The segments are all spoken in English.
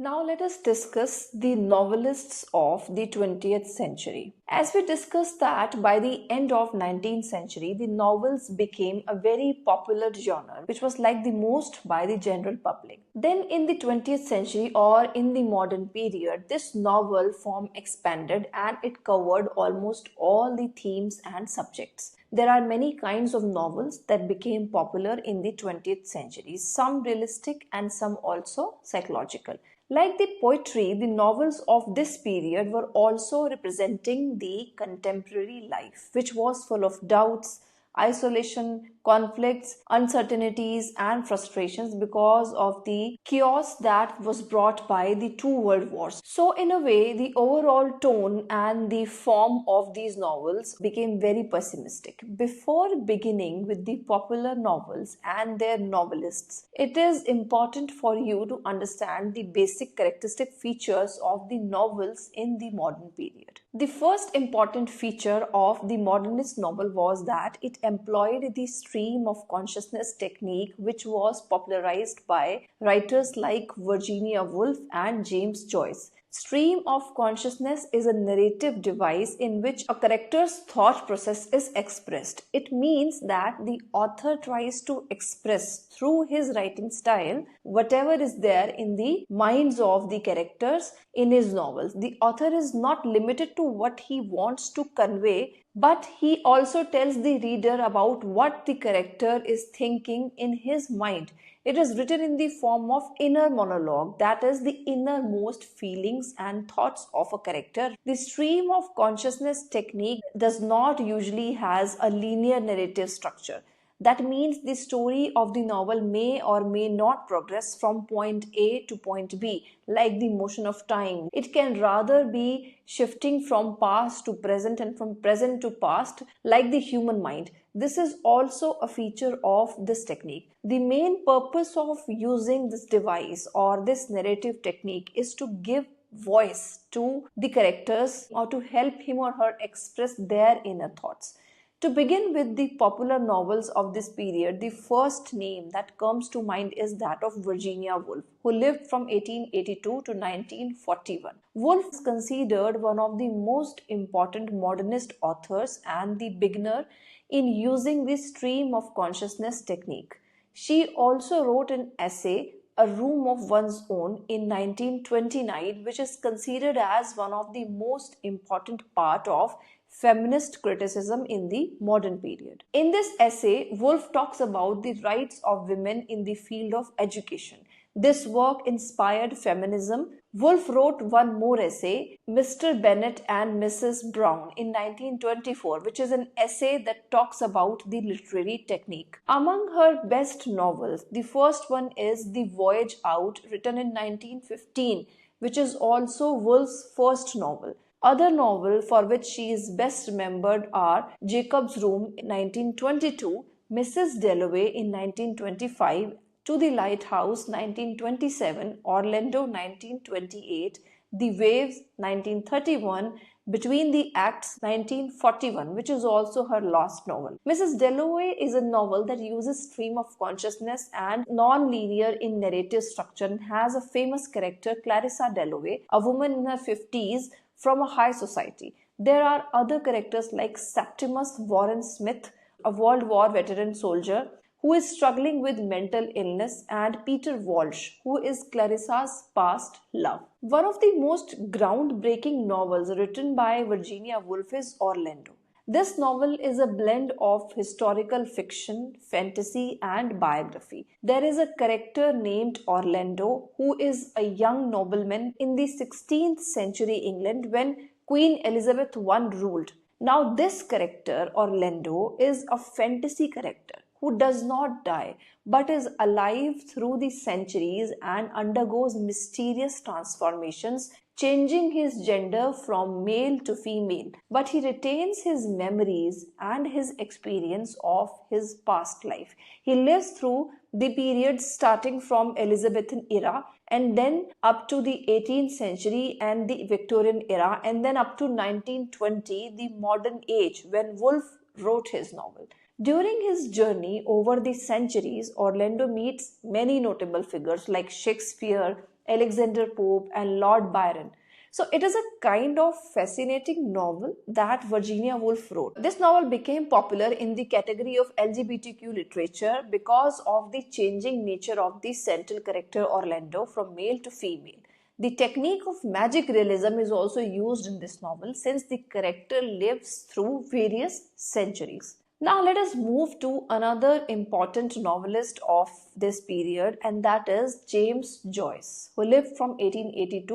Now let us discuss the novelists of the 20th century. As we discussed that by the end of 19th century, the novels became a very popular genre which was liked the most by the general public. Then in the 20th century or in the modern period, this novel form expanded and it covered almost all the themes and subjects. There are many kinds of novels that became popular in the 20th century, some realistic and some also psychological. Like the poetry, the novels of this period were also representing the contemporary life, which was full of doubts, isolation, conflicts, uncertainties, and frustrations because of the chaos that was brought by the two world wars. So, in a way, the overall tone and the form of these novels became very pessimistic. Before beginning with the popular novels and their novelists, it is important for you to understand the basic characteristic features of the novels in the modern period. The first important feature of the modernist novel was that it employed the stream of consciousness technique, which was popularized by writers like Virginia Woolf and James Joyce. Stream of consciousness is a narrative device in which a character's thought process is expressed. It means that the author tries to express through his writing style whatever is there in the minds of the characters in his novels. The author is not limited to what he wants to convey, but he also tells the reader about what the character is thinking in his mind. It is written in the form of inner monologue, that is the innermost feelings and thoughts of a character. The stream of consciousness technique does not usually has a linear narrative structure. That means the story of the novel may or may not progress from point A to point B, like the motion of time. It can rather be shifting from past to present and from present to past, like the human mind. This is also a feature of this technique. The main purpose of using this device or this narrative technique is to give voice to the characters or to help him or her express their inner thoughts. To begin with the popular novels of this period, the first name that comes to mind is that of Virginia Woolf, who lived from 1882 to 1941. Woolf is considered one of the most important modernist authors and the beginner in using the stream of consciousness technique. She also wrote an essay, A Room of One's Own, in 1929, which is considered as one of the most important part of feminist criticism in the modern period. In this essay, Woolf talks about the rights of women in the field of education. This work inspired feminism. Woolf wrote one more essay, Mr. Bennet and Mrs. Brown, in 1924, which is an essay that talks about the literary technique. Among her best novels, the first one is The Voyage Out, written in 1915, which is also Woolf's first novel. Other novels for which she is best remembered are Jacob's Room in 1922, Mrs. Dalloway in 1925, To the Lighthouse 1927, Orlando 1928, The Waves 1931, Between the Acts 1941, which is also her last novel. Mrs. Dalloway is a novel that uses stream of consciousness and non-linear in narrative structure and has a famous character, Clarissa Dalloway, a woman in her 50s from a high society. There are other characters like Septimus Warren Smith, a World War veteran soldier who is struggling with mental illness, and Peter Walsh, who is Clarissa's past love. One of the most groundbreaking novels written by Virginia Woolf is Orlando. This novel is a blend of historical fiction, fantasy, and biography. There is a character named Orlando who is a young nobleman in the 16th century England when Queen Elizabeth I ruled. Now, this character, Orlando, is a fantasy character who does not die but is alive through the centuries and undergoes mysterious transformations, changing his gender from male to female, but he retains his memories and his experience of his past life. He lives through the period starting from Elizabethan era and then up to the 18th century and the Victorian era, and then up to 1920, the modern age, when Woolf wrote his novel. During his journey over the centuries, Orlando meets many notable figures like Shakespeare, Alexander Pope, and Lord Byron. So it is a kind of fascinating novel that Virginia Woolf wrote. This novel became popular in the category of LGBTQ literature because of the changing nature of the central character Orlando from male to female. The technique of magic realism is also used in this novel since the character lives through various centuries. Now let us move to another important novelist of this period, and that is James Joyce, who lived from 1882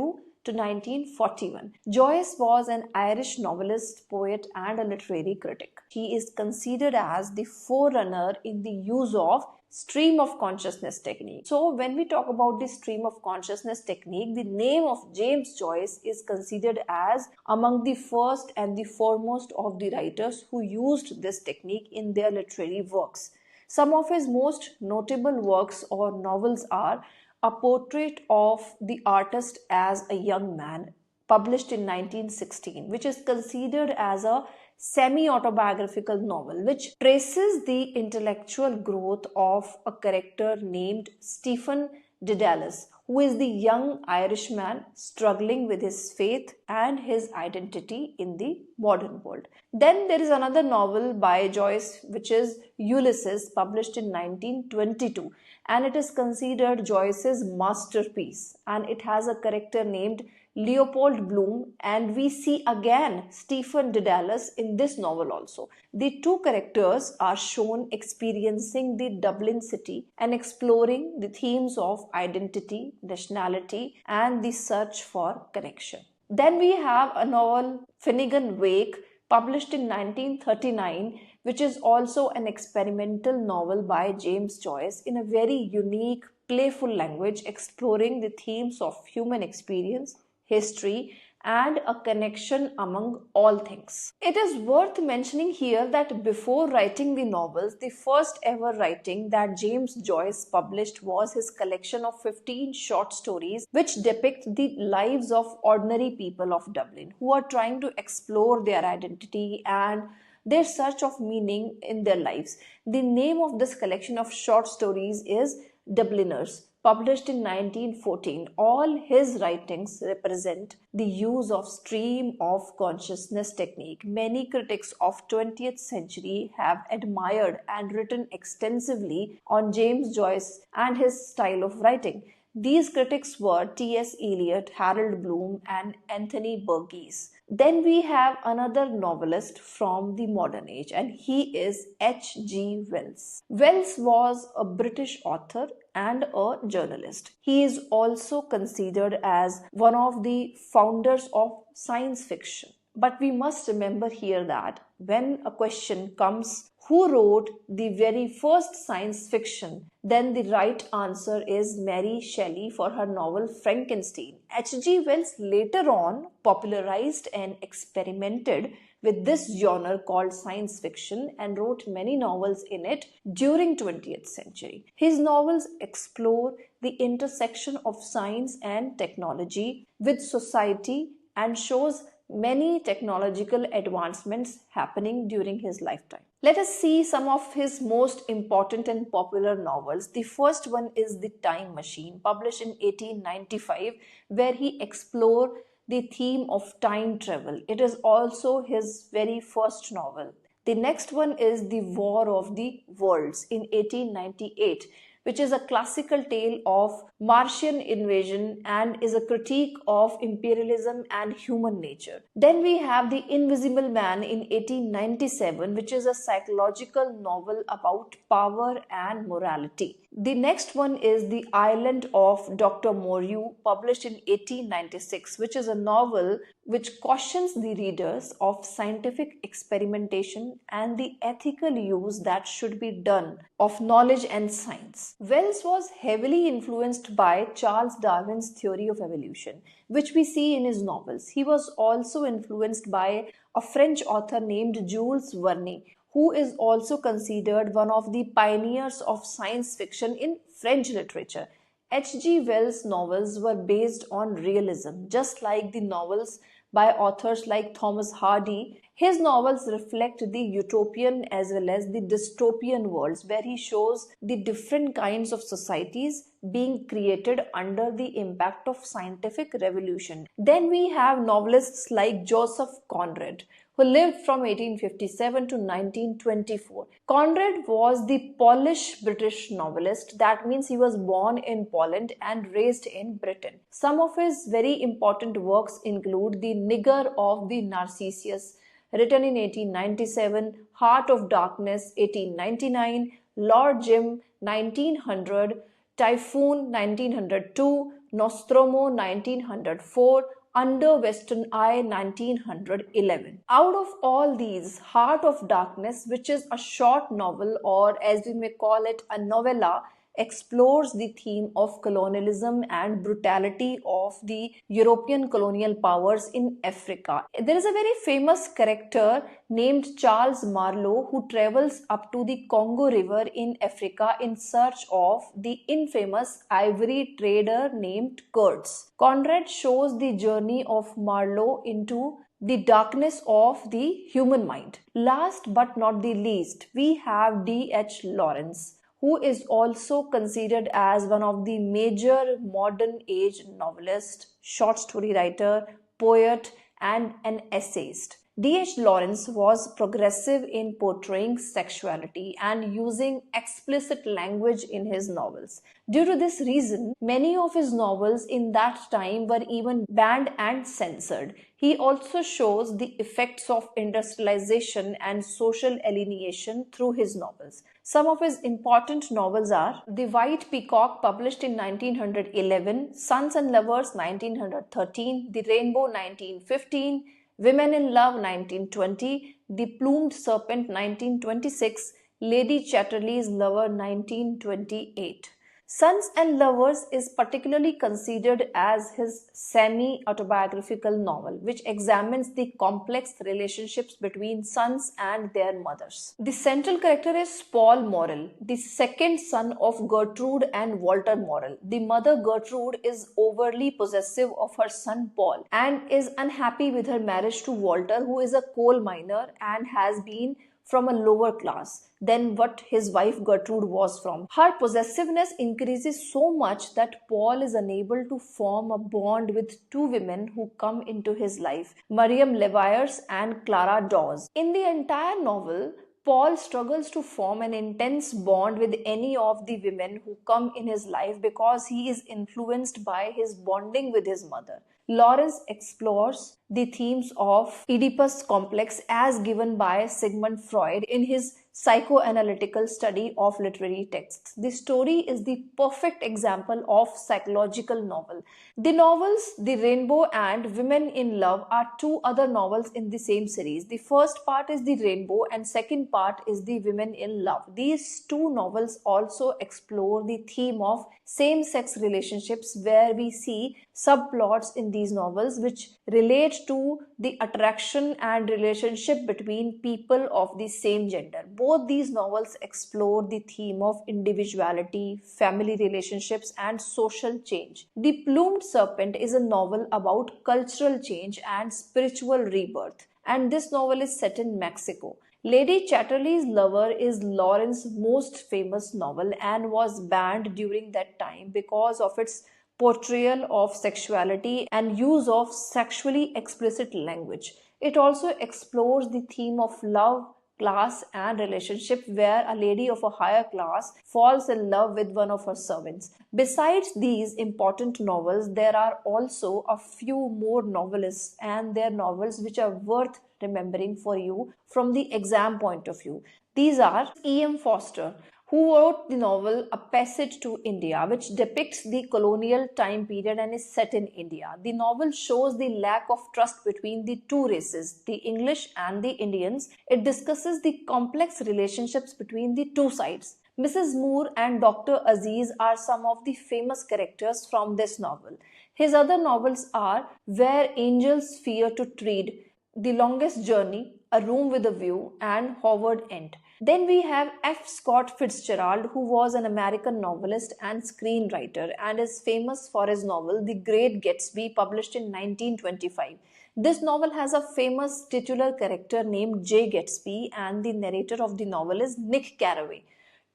to 1941. Joyce was an Irish novelist, poet, and a literary critic. He is considered as the forerunner in the use of stream of consciousness technique. So when we talk about the stream of consciousness technique, the name of James Joyce is considered as among the first and the foremost of the writers who used this technique in their literary works. Some of his most notable works or novels are A Portrait of the Artist as a Young Man, published in 1916, which is considered as a semi-autobiographical novel which traces the intellectual growth of a character named Stephen Dedalus, who is the young Irishman struggling with his faith and his identity in the modern world. Then there is another novel by Joyce which is Ulysses, published in 1922, and it is considered Joyce's masterpiece, and it has a character named Leopold Bloom, and we see again Stephen Dedalus in this novel also. The two characters are shown experiencing the Dublin city and exploring the themes of identity, nationality, and the search for connection. Then we have a novel, Finnegan Wake, published in 1939, which is also an experimental novel by James Joyce in a very unique, playful language exploring the themes of human experience, history, and a connection among all things. It is worth mentioning here that before writing the novels, the first ever writing that James Joyce published was his collection of 15 short stories which depict the lives of ordinary people of Dublin who are trying to explore their identity and their search of meaning in their lives. The name of this collection of short stories is Dubliners, published in 1914. All his writings represent the use of stream of consciousness technique. Many critics of 20th century have admired and written extensively on James Joyce and his style of writing. These critics were T.S. Eliot, Harold Bloom, and Anthony Burgess. Then we have another novelist from the modern age, and he is H.G. Wells. Wells was a British author and a journalist. He is also considered as one of the founders of science fiction. But we must remember here that when a question comes, who wrote the very first science fiction, then the right answer is Mary Shelley for her novel Frankenstein. H.G. Wells later on popularized and experimented with this genre called science fiction and wrote many novels in it during 20th century. His novels explore the intersection of science and technology with society and shows many technological advancements happening during his lifetime. Let us see some of his most important and popular novels. The first one is The Time Machine, published in 1895, where he explored the theme of time travel. It is also his very first novel. The next one is The War of the Worlds in 1898, which is a classical tale of Martian invasion and is a critique of imperialism and human nature. Then we have The Invisible Man in 1897, which is a psychological novel about power and morality. The next one is The Island of Dr. Moreau, published in 1896, which is a novel which cautions the readers of scientific experimentation and the ethical use that should be done of knowledge and science. Wells was heavily influenced by Charles Darwin's theory of evolution, which we see in his novels. He was also influenced by a French author named Jules Verne, who is also considered one of the pioneers of science fiction in French literature. H.G. Wells' novels were based on realism, just like the novels by authors like Thomas Hardy. His novels reflect the utopian as well as the dystopian worlds, where he shows the different kinds of societies being created under the impact of scientific revolution. Then we have novelists like Joseph Conrad, who lived from 1857 to 1924. Conrad was the Polish British novelist. That means he was born in Poland and raised in Britain. Some of his very important works include The Nigger of the Narcissus, written in 1897, Heart of Darkness, 1899, Lord Jim, 1900, Typhoon, 1902, Nostromo, 1904, Under Western Eye, 1911. Out of all these, Heart of Darkness, which is a short novel, or as we may call it, a novella, explores the theme of colonialism and brutality of the European colonial powers in Africa. There is a very famous character named Charles Marlowe who travels up to the Congo River in Africa in search of the infamous ivory trader named Kurtz. Conrad shows the journey of Marlowe into the darkness of the human mind. Last but not the least, we have D.H. Lawrence, who is also considered as one of the major modern age novelists, short story writer, poet, and an essayist. D.H. Lawrence was progressive in portraying sexuality and using explicit language in his novels. Due to this reason, many of his novels in that time were even banned and censored. He also shows the effects of industrialization and social alienation through his novels. Some of his important novels are The White Peacock, published in 1911, Sons and Lovers, 1913, The Rainbow, 1915, Women in Love, 1920, The Plumed Serpent, 1926, Lady Chatterley's Lover, 1928. Sons and Lovers is particularly considered as his semi-autobiographical novel, which examines the complex relationships between sons and their mothers. The central character is Paul Morrell, the second son of Gertrude and Walter Morrell. The mother Gertrude is overly possessive of her son Paul and is unhappy with her marriage to Walter, who is a coal miner and has been from a lower class than what his wife Gertrude was from. Her possessiveness increases so much that Paul is unable to form a bond with two women who come into his life, Miriam Leviers and Clara Dawes. In the entire novel, Paul struggles to form an intense bond with any of the women who come in his life because he is influenced by his bonding with his mother. Lawrence explores the themes of Oedipus complex as given by Sigmund Freud in his psychoanalytical study of literary texts. The story is the perfect example of psychological novel. The novels The Rainbow and Women in Love are two other novels in the same series. The first part is The Rainbow and second part is The Women in Love. These two novels also explore the theme of same-sex relationships, where we see subplots in these novels which relate to the attraction and relationship between people of the same gender. Both these novels explore the theme of individuality, family relationships, and social change. The Plumed Serpent is a novel about cultural change and spiritual rebirth, and this novel is set in Mexico. Lady Chatterley's Lover is Lawrence's most famous novel and was banned during that time because of its portrayal of sexuality and use of sexually explicit language. It also explores the theme of love, class, and relationship, where a lady of a higher class falls in love with one of her servants. Besides these important novels, there are also a few more novelists and their novels which are worth remembering for you from the exam point of view. These are E.M. Forster, who wrote the novel A Passage to India, which depicts the colonial time period and is set in India. The novel shows the lack of trust between the two races, the English and the Indians. It discusses the complex relationships between the two sides. Mrs. Moore and Dr. Aziz are some of the famous characters from this novel. His other novels are Where Angels Fear to Tread, The Longest Journey, A Room with a View, and Howard End. Then we have F. Scott Fitzgerald, who was an American novelist and screenwriter and is famous for his novel The Great Gatsby, published in 1925. This novel has a famous titular character named J. Gatsby, and the narrator of the novel is Nick Carraway.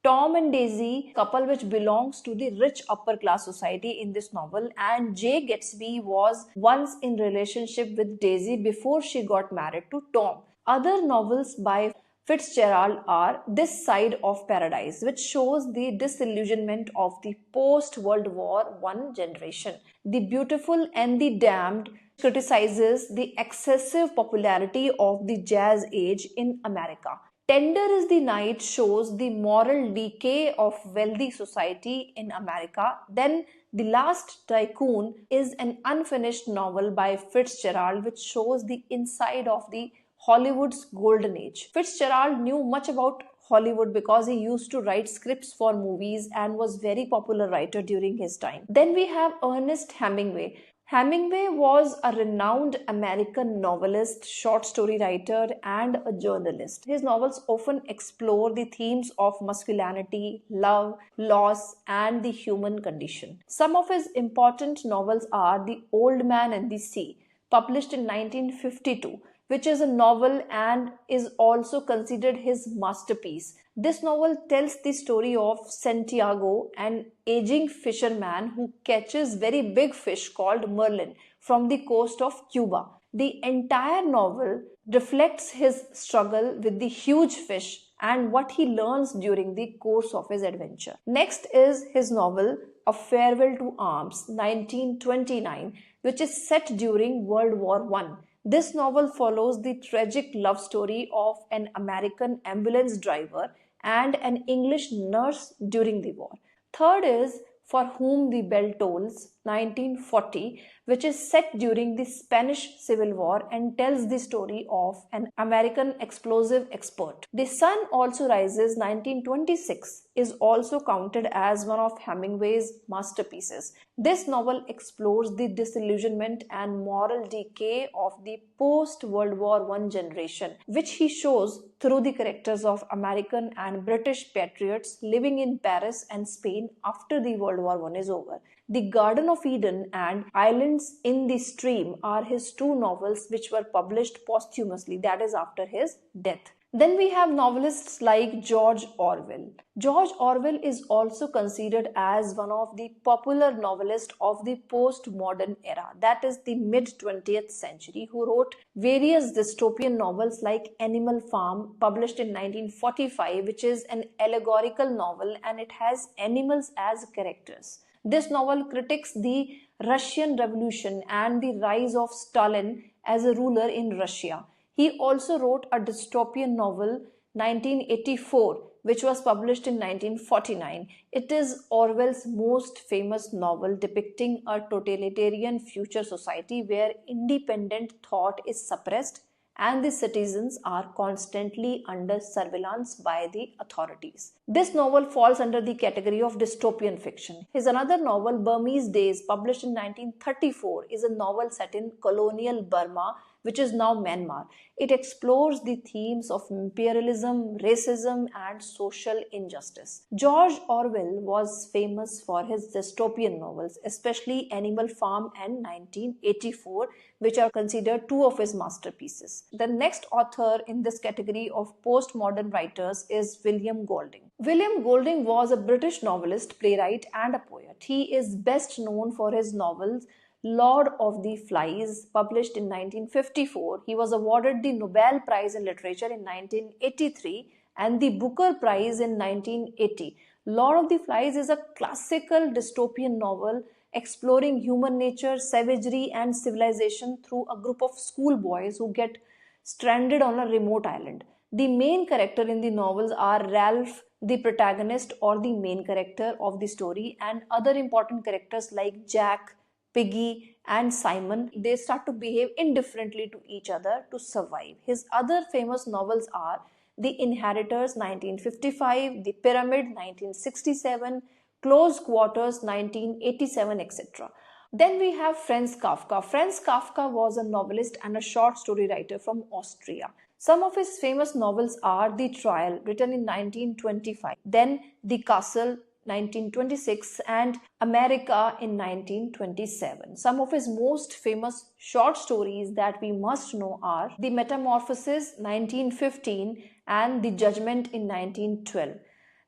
Tom and Daisy, couple which belongs to the rich upper class society in this novel, and Jay Gatsby was once in relationship with Daisy before she got married to Tom. Other novels by Fitzgerald are This Side of Paradise, which shows the disillusionment of the post-World War I generation. The Beautiful and the Damned criticizes the excessive popularity of the jazz age in America. Tender is the Night shows the moral decay of wealthy society in America. Then The Last Tycoon is an unfinished novel by Fitzgerald which shows the inside of the Hollywood's golden age. Fitzgerald knew much about Hollywood because he used to write scripts for movies and was very popular writer during his time. Then we have Ernest Hemingway. Hemingway was a renowned American novelist, short story writer, and a journalist. His novels often explore the themes of masculinity, love, loss, and the human condition. Some of his important novels are The Old Man and the Sea, published in 1952, which is a novel and is also considered his masterpiece. This novel tells the story of Santiago, an aging fisherman who catches very big fish called marlin from the coast of Cuba. The entire novel reflects his struggle with the huge fish and what he learns during the course of his adventure. Next is his novel A Farewell to Arms, 1929, which is set during World War I. This novel follows the tragic love story of an American ambulance driver and an English nurse during the war. Third is For Whom the Bell Tolls, 1940, which is set during the Spanish Civil War and tells the story of an American explosive expert. The Sun Also Rises, 1926, is also counted as one of Hemingway's masterpieces. This novel explores the disillusionment and moral decay of the post-World War I generation, which he shows through the characters of American and British patriots living in Paris and Spain after the World War I is over. The Garden of Eden and Islands in the Stream are his two novels which were published posthumously, that is after his death. Then we have novelists like George Orwell. George Orwell is also considered as one of the popular novelists of the post-modern era, that is the mid-20th century, who wrote various dystopian novels like Animal Farm, published in 1945, which is an allegorical novel and it has animals as characters. This novel critiques the Russian Revolution and the rise of Stalin as a ruler in Russia. He also wrote a dystopian novel, 1984, which was published in 1949. It is Orwell's most famous novel depicting a totalitarian future society where independent thought is suppressed and the citizens are constantly under surveillance by the authorities. This novel falls under the category of dystopian fiction. His another novel, Burmese Days, published in 1934, is a novel set in colonial Burma, which is now Myanmar. It explores the themes of imperialism, racism, and social injustice. George Orwell was famous for his dystopian novels, especially Animal Farm and 1984, which are considered two of his masterpieces. The next author in this category of postmodern writers is William Golding. William Golding was a British novelist, playwright, and a poet. He is best known for his novels Lord of the Flies, published in 1954. He was awarded the Nobel Prize in Literature in 1983 and the Booker Prize in 1980. Lord of the Flies is a classical dystopian novel exploring human nature, savagery, and civilization through a group of schoolboys who get stranded on a remote island. The main character in the novels are Ralph, the protagonist or the main character of the story, and other important characters like Jack, Piggy, and Simon. They start to behave indifferently to each other to survive. His other famous novels are The Inheritors, 1955, The Pyramid, 1967, Close Quarters, 1987, etc. Then we have Franz Kafka. Franz Kafka was a novelist and a short story writer from Austria. Some of his famous novels are The Trial, written in 1925, then The Castle, 1926, and America in 1927. Some of his most famous short stories that we must know are The Metamorphosis, 1915, and The Judgment in 1912.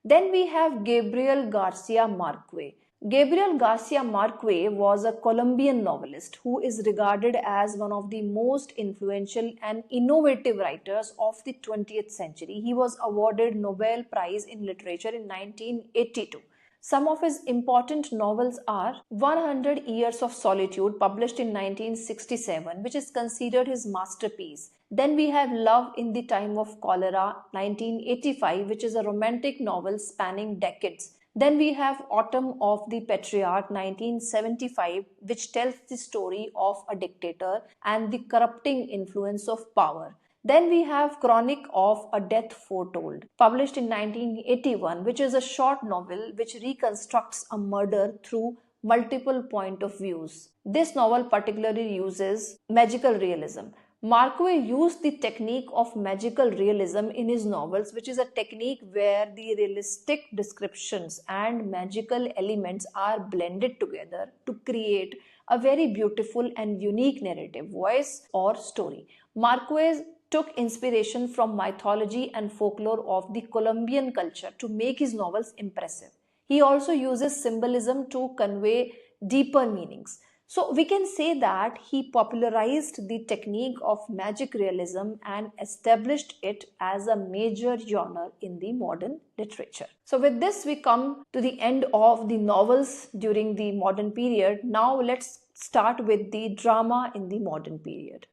Then we have Gabriel Garcia Marquez. Gabriel Garcia Marquez was a Colombian novelist who is regarded as one of the most influential and innovative writers of the 20th century. He was awarded Nobel Prize in Literature in 1982. Some of his important novels are 100 Years of Solitude, published in 1967, which is considered his masterpiece. Then we have Love in the Time of Cholera, 1985, which is a romantic novel spanning decades. Then we have Autumn of the Patriarch, 1975, which tells the story of a dictator and the corrupting influence of power. Then we have Chronic of a Death Foretold, published in 1981, which is a short novel which reconstructs a murder through multiple point of views. This novel particularly uses magical realism. Marquez used the technique of magical realism in his novels, which is a technique where the realistic descriptions and magical elements are blended together to create a very beautiful and unique narrative, voice, or story. Marquez took inspiration from mythology and folklore of the Colombian culture to make his novels impressive. He also uses symbolism to convey deeper meanings. So we can say that he popularized the technique of magic realism and established it as a major genre in the modern literature. So with this we come to the end of the novels during the modern period. Now let's start with the drama in the modern period.